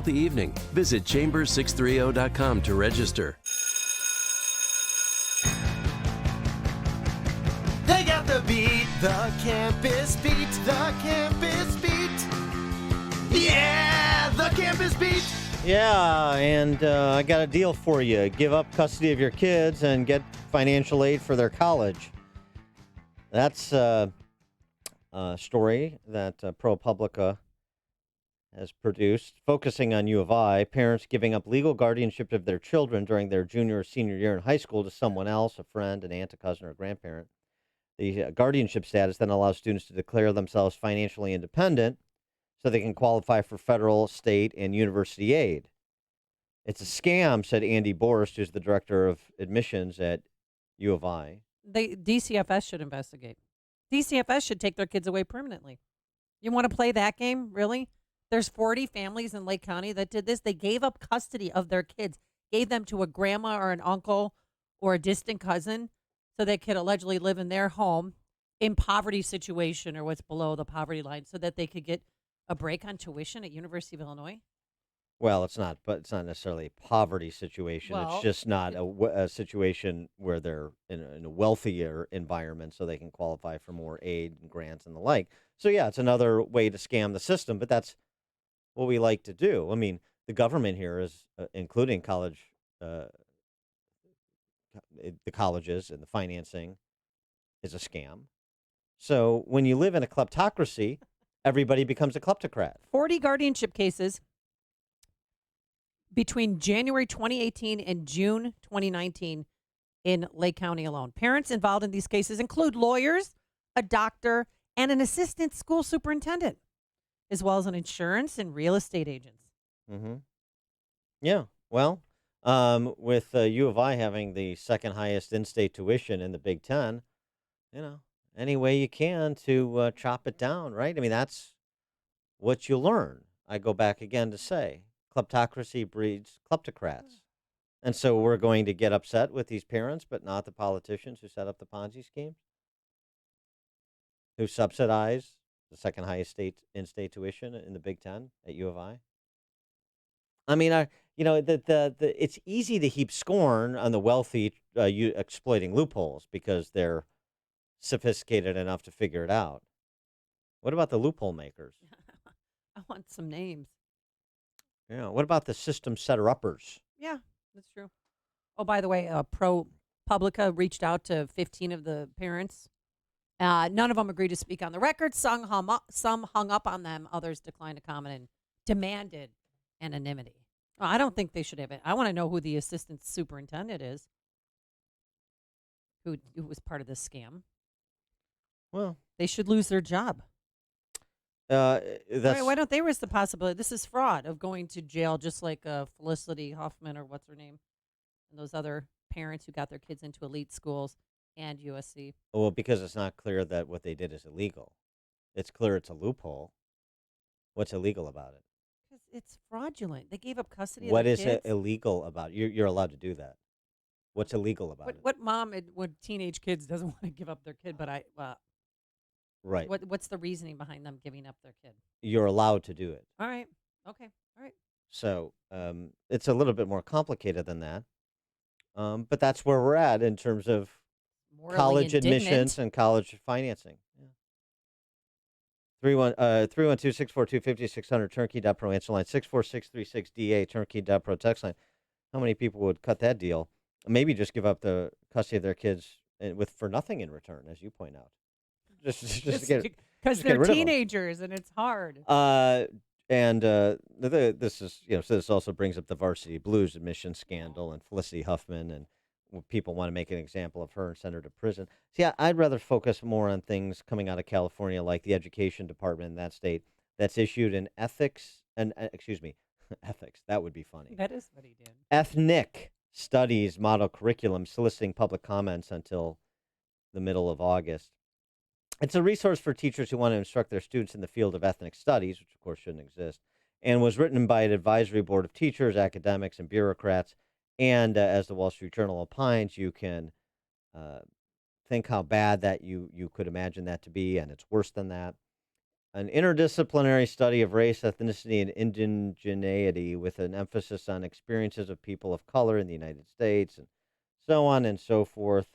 The evening. Visit chambers630.com to register. They got the beat, the campus beat, the campus beat. Yeah, the campus beat. Yeah, and I got a deal for you. Give up custody of your kids and get financial aid for their college. That's a story that ProPublica has produced, focusing on U of I. Parents giving up legal guardianship of their children during their junior or senior year in high school to someone else, a friend, an aunt, a cousin, or a grandparent. The guardianship status then allows students to declare themselves financially independent so they can qualify for federal, state, and university aid. It's a scam, said Andy Borst, who's the director of admissions at U of I. DCFS should investigate. DCFS should take their kids away permanently. You want to play that game? Really? There's 40 families in Lake County that did this. They gave up custody of their kids, gave them to a grandma or an uncle or a distant cousin so they could allegedly live in their home in poverty situation or what's below the poverty line so that they could get a break on tuition at University of Illinois. Well, it's not, but it's not necessarily a poverty situation. Well, it's just not a situation where they're in a wealthier environment so they can qualify for more aid and grants and the like. So, yeah, it's another way to scam the system, but that's what we like to do. I mean, the government here is, including the colleges and the financing is a scam. So when you live in a kleptocracy, everybody becomes a kleptocrat. 40 guardianship cases between January 2018 and June 2019 in Lake County alone. Parents involved in these cases include lawyers, a doctor, and an assistant school superintendent, as well as an insurance and real estate agents. Mm-hmm. Yeah. Well, with U of I having the second highest in-state tuition in the Big Ten, any way you can to chop it down, right? I mean, that's what you learn. I go back again to say, kleptocracy breeds kleptocrats. And so we're going to get upset with these parents, but not the politicians who set up the Ponzi schemes, who subsidize the second highest in-state tuition in the Big Ten at U of I. I mean, it's easy to heap scorn on the wealthy exploiting loopholes because they're sophisticated enough to figure it out. What about the loophole makers? I want some names. Yeah. What about the system setter-uppers? Yeah, that's true. Oh, by the way, ProPublica reached out to 15 of the parents. None of them agreed to speak on the record. Some hung up on them. Others declined to comment and demanded anonymity. Well, I don't think they should have it. I want to know who the assistant superintendent is, who was part of this scam. Well, they should lose their job. Why don't they risk the possibility? This is fraud of going to jail, just like Felicity Huffman or what's her name, and those other parents who got their kids into elite schools and USC. Well, because it's not clear that what they did is illegal. It's clear it's a loophole. What's illegal about it? Because it's fraudulent. They gave up custody What of is their kids. illegal about it? You're allowed to do that. What's illegal about it? What mom with teenage kids doesn't want to give up their kid? But right. What's the reasoning behind them giving up their kid? You're allowed to do it. All right. Okay. All right. So it's a little bit more complicated than that. But that's where we're at in terms of Morally college indignant. admissions and college financing. Yeah. 312-642-5600, turnkey.pro, answer line 64636DA, turnkey.pro, text line. How many people would cut that deal? Maybe just give up the custody of their kids for nothing in return, as you point out. Just because they're teenagers and it's hard. This also brings up the Varsity Blues admission scandal and Felicity Huffman, and people want to make an example of her and send her to prison. See, I'd rather focus more on things coming out of California, like the education department in that state that's issued an ethics. That would be funny. That is what he did. Ethnic studies model curriculum, soliciting public comments until the middle of August. It's a resource for teachers who want to instruct their students in the field of ethnic studies, which of course shouldn't exist, and was written by an advisory board of teachers, academics, and bureaucrats. And as the Wall Street Journal opines, you can think how bad that you could imagine that to be, and it's worse than that. an interdisciplinary study of race, ethnicity, and indigeneity with an emphasis on experiences of people of color in the United States, and so on and so forth.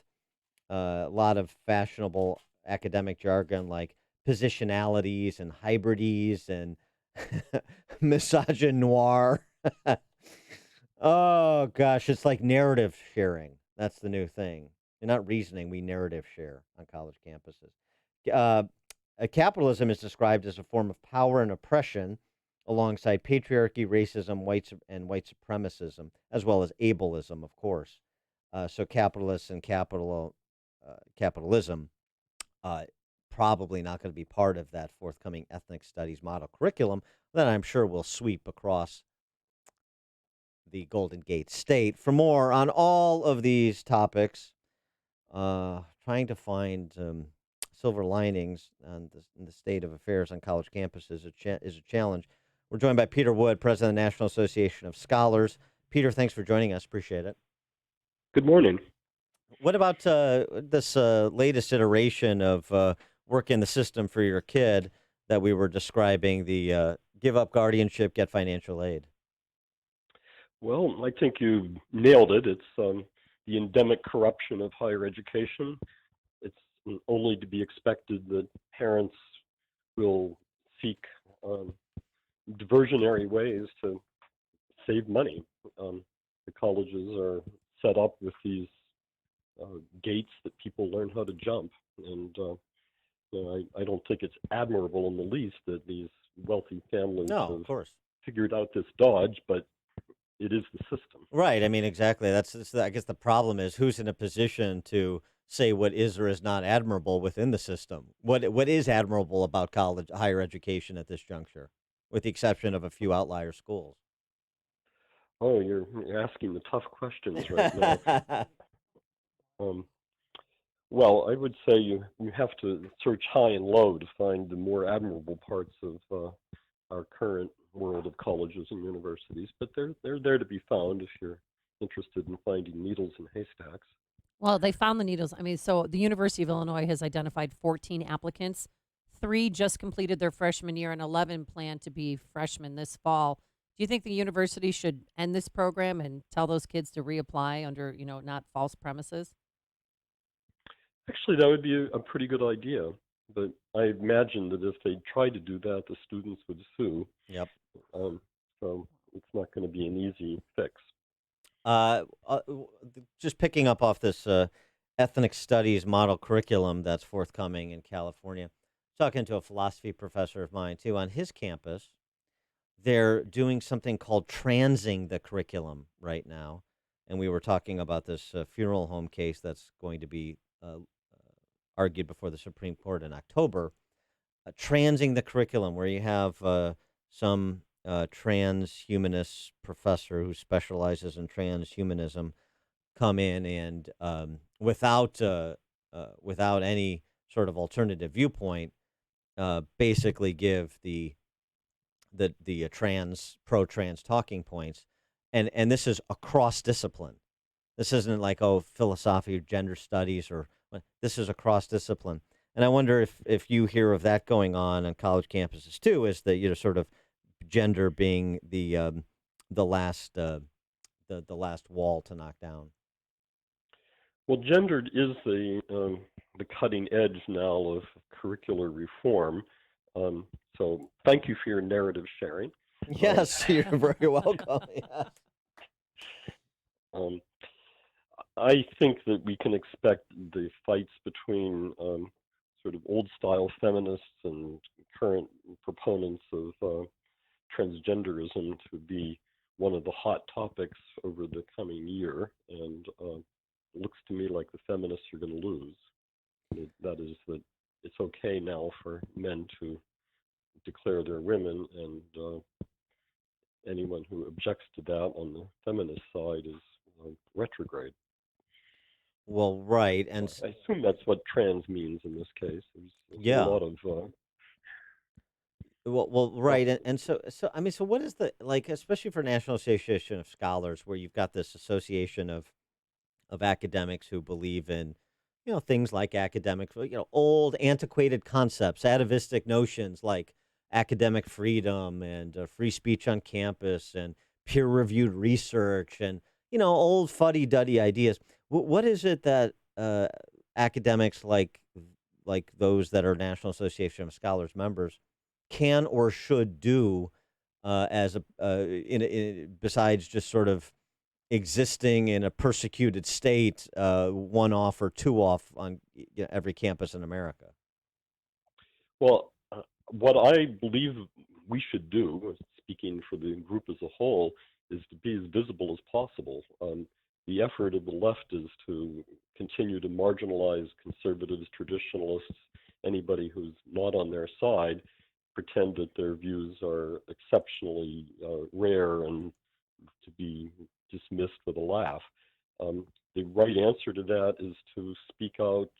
A lot of fashionable academic jargon like positionalities and hybrides and misogynoir. Oh gosh, it's like narrative sharing. That's the new thing. You're not reasoning, we narrative share on college campuses. Uh, Capitalism is described as a form of power and oppression alongside patriarchy, racism, and white supremacism, as well as ableism, of course. So capitalists and capitalism uh, probably not going to be part of that forthcoming ethnic studies model curriculum that I'm sure will sweep across the Golden Gate State. For more on all of these topics, trying to find silver linings on in the state of affairs on college campuses is a challenge. We're joined by Peter Wood, president of the National Association of Scholars. Peter, thanks for joining us. Appreciate it. Good morning. What about this latest iteration of work in the system for your kid that we were describing, the give up guardianship, get financial aid? Well, I think you nailed it. It's the endemic corruption of higher education. It's only to be expected that parents will seek diversionary ways to save money. The colleges are set up with these gates that people learn how to jump, and I don't think it's admirable in the least that these wealthy families No, have of course. figured out this dodge, but it is the system. Right. I mean, exactly. I guess the problem is who's in a position to say what is or is not admirable within the system. What is admirable about college, higher education at this juncture, with the exception of a few outlier schools? Oh, you're asking the tough questions right now. Um, well, I would say you have to search high and low to find the more admirable parts of our current world of colleges and universities, but they're there to be found if you're interested in finding needles in haystacks. Well, they found the needles. I mean, so the University of Illinois has identified 14 applicants. 3 just completed their freshman year, and 11 plan to be freshmen this fall. Do you think the university should end this program and tell those kids to reapply under, not false premises? Actually, that would be a pretty good idea, but I imagine that if they tried to do that, the students would sue. Yep. Um, so it's not going to be an easy fix. Just picking up off this ethnic studies model curriculum that's forthcoming in California, talking to a philosophy professor of mine too on his campus. They're doing something called transing the curriculum right now, and we were talking about this funeral home case that's going to be argued before the Supreme Court in October. Transing the curriculum, where you have some transhumanist professor who specializes in transhumanism come in and without any sort of alternative viewpoint, basically give the pro trans talking points, and this is across discipline. This isn't like philosophy, gender studies, or this is across discipline. And I wonder if you hear of that going on college campuses too, is that sort of gender being the last the last wall to knock down. Well, gendered is the cutting edge now of curricular reform. So thank you for your narrative sharing. Yes, you're very welcome. Yes. I think that we can expect the fights between sort of old style feminists and current proponents of transgenderism to be one of the hot topics over the coming year. And it looks to me like the feminists are going to lose. That is that it's okay now for men to declare they're women, and anyone who objects to that on the feminist side is retrograde. Well, right, So and I assume that's what trans means in this case. There's a yeah. lot of Well, right, and so I mean, so what is the like, especially for National Association of Scholars, where you've got this association of academics who believe in things like academics, old antiquated concepts, atavistic notions like academic freedom and free speech on campus and peer-reviewed research and, old fuddy-duddy ideas. What is it that academics like those that are National Association of Scholars members can or should do as besides just sort of existing in a persecuted state, one off or two off on every campus in America? Well, what I believe we should do, speaking for the group as a whole, is to be as visible as possible. The effort of the left is to continue to marginalize conservatives, traditionalists, anybody who's not on their side, pretend that their views are exceptionally rare and to be dismissed with a laugh. The right answer to that is to speak out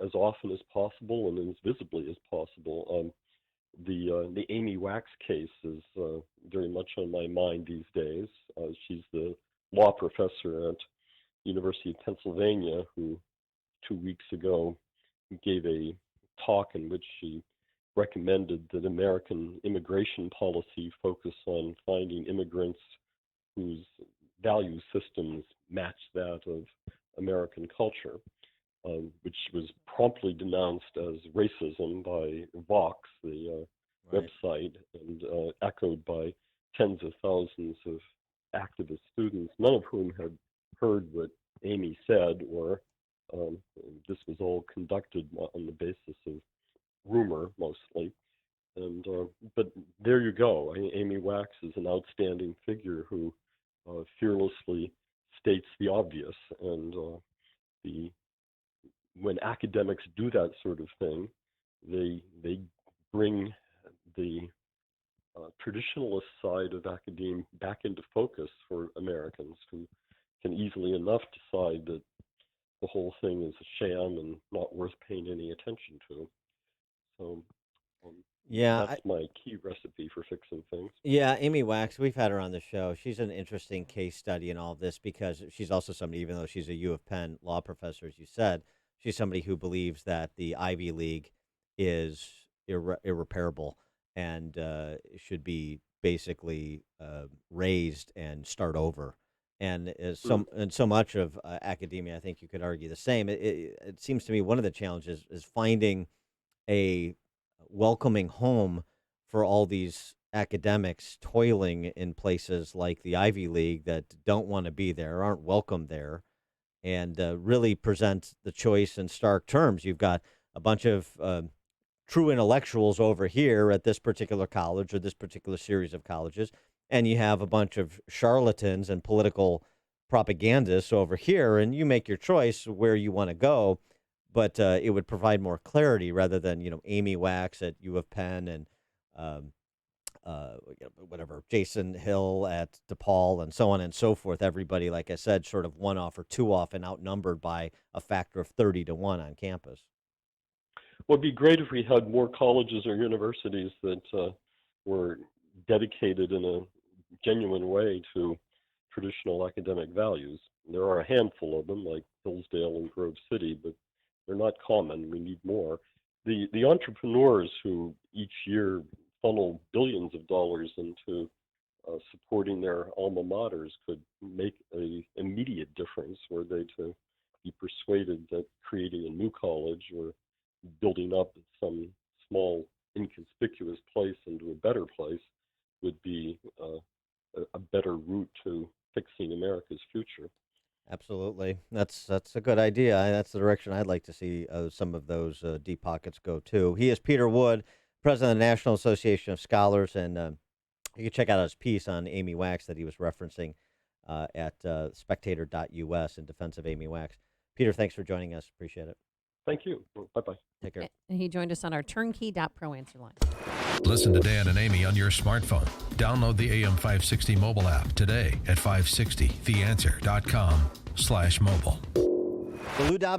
as often as possible and as visibly as possible. The Amy Wax case is very much on my mind these days. She's the law professor at University of Pennsylvania who 2 weeks ago gave a talk in which she recommended that American immigration policy focus on finding immigrants whose value systems match that of American culture, which was promptly denounced as racism by Vox, the Right. website, and echoed by tens of thousands of activist students, none of whom had heard what Amy said, or this was all conducted on the basis of rumor mostly. And but there you go. Amy Wax is an outstanding figure who fearlessly states the obvious, and when academics do that sort of thing, they bring the traditionalist side of academia back into focus for Americans who can easily enough decide that the whole thing is a sham and not worth paying any attention to. So um, Yeah, that's my key recipe for fixing things. yeah, Amy Wax, we've had her on the show. She's an interesting case study in all this because she's also somebody, even though she's a U of Penn law professor, as you said, she's somebody who believes that the Ivy League is irreparable and should be basically raised and start over. And so much of academia, I think you could argue the same. It seems to me one of the challenges is finding a welcoming home for all these academics toiling in places like the Ivy League that don't want to be there, aren't welcome there, and really present the choice in stark terms. You've got a bunch of true intellectuals over here at this particular college or this particular series of colleges, and you have a bunch of charlatans and political propagandists over here, and you make your choice where you want to go. But it would provide more clarity rather than Amy Wax at U of Penn and whatever Jason Hill at DePaul and so on and so forth. Everybody, like I said, sort of one off or two off and outnumbered by a factor of 30-1 on campus. Well, it'd be great if we had more colleges or universities that were dedicated in a genuine way to traditional academic values. There are a handful of them, like Hillsdale and Grove City, but they're not common. We need more. The entrepreneurs who each year funnel billions of dollars into supporting their alma maters could make an immediate difference were they to be persuaded that creating a new college or building up some small inconspicuous place into a better place would be a better route to fixing America's future. Absolutely. That's a good idea. That's the direction I'd like to see some of those deep pockets go to. He is Peter Wood, president of the National Association of Scholars, and you can check out his piece on Amy Wax that he was referencing at spectator.us in defense of Amy Wax. Peter, thanks for joining us. Appreciate it. Thank you. Bye-bye. Take care. And he joined us on our turnkey.pro answer line. Listen to Dan and Amy on your smartphone. Download the AM 560 mobile app today at 560theanswer.com/mobile. The Lou Dobbs